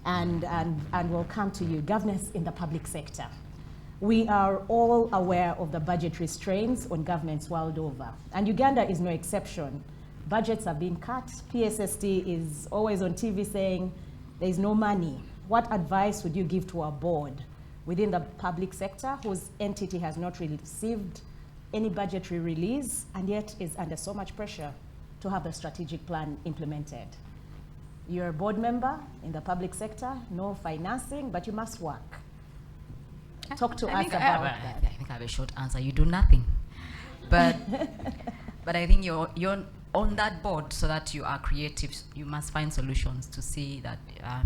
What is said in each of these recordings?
and we'll come to you. Governance in the public sector. We are all aware of the budget restraints on governments world over, and Uganda is no exception. Budgets have been cut. PSST is always on TV saying there's no money. What advice would you give to our board within the public sector whose entity has not received any budgetary release and yet is under so much pressure to have the strategic plan implemented? You're a board member in the public sector, no financing, but you must work. Talk to us about that. I think I have a short answer. You do nothing. But but I think you're on that board so that you are creative. You must find solutions to see that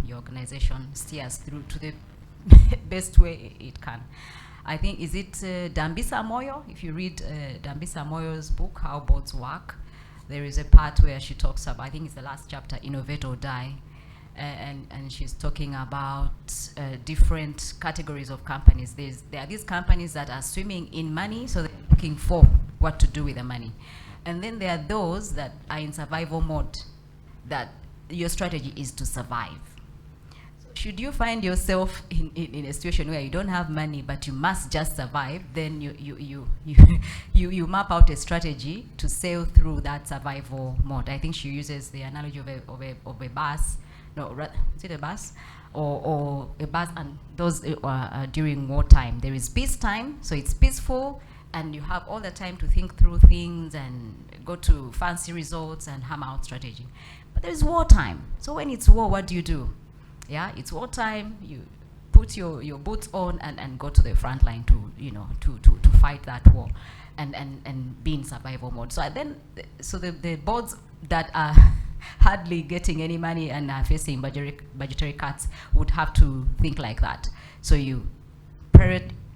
your organization steers through to the best way it can. I think, is it Dambisa Moyo? If you read Dambisa Moyo's book, How Boards Work, there is a part where she talks about, I think it's the last chapter, Innovate or Die, and she's talking about different categories of companies. There are these companies that are swimming in money, so they're looking for what to do with the money. And then there are those that are in survival mode, that your strategy is to survive. So should you find yourself in a situation where you don't have money, but you must just survive, then you map out a strategy to sail through that survival mode. I think she uses the analogy of a bus. No, is it a bus? Or a bus, and those during wartime. There is peacetime, so it's peaceful, and you have all the time to think through things and go to fancy resorts and hammer out strategy. But there's wartime. So when it's war, what do? Yeah, it's wartime. You put your boots on and go to the front line to fight that war and be in survival mode. So the boards that are hardly getting any money and are facing budgetary cuts would have to think like that. So you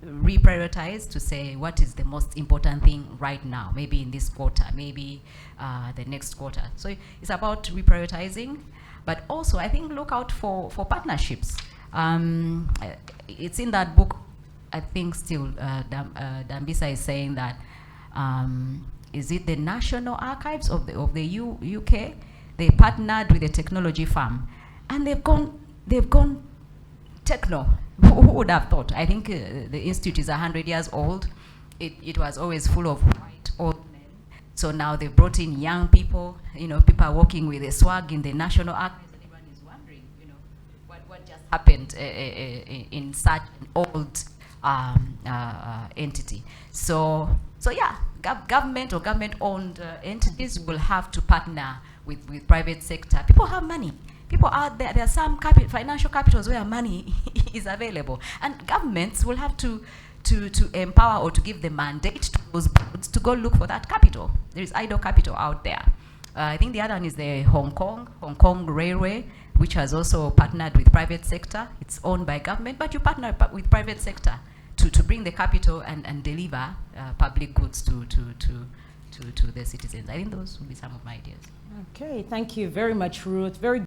reprioritize to say what is the most important thing right now, maybe in this quarter, maybe the next quarter. So it's about reprioritizing, but also I think look out for partnerships. It's in that book, I think still Dambisa is saying that, is it the National Archives of the UK? They partnered with a technology firm, and they've gone techno. Who would have thought? I think the institute is 100 years old. It was always full of white old men. So now they've brought in young people. People are working with a swag in the National Archives, and everyone is wondering, what just happened in such an old entity. So yeah, government or government-owned entities will have to partner with private sector. People have money. People out there. There are some financial capitals where money is available, and governments will have to empower or to give the mandate to those boards to go look for that capital. There is idle capital out there. I think the other one is the Hong Kong Railway, which has also partnered with private sector. It's owned by government, but you partner with private sector to bring the capital and deliver public goods to the citizens. I think those would be some of my ideas. Okay, thank you very much, Ruth. Very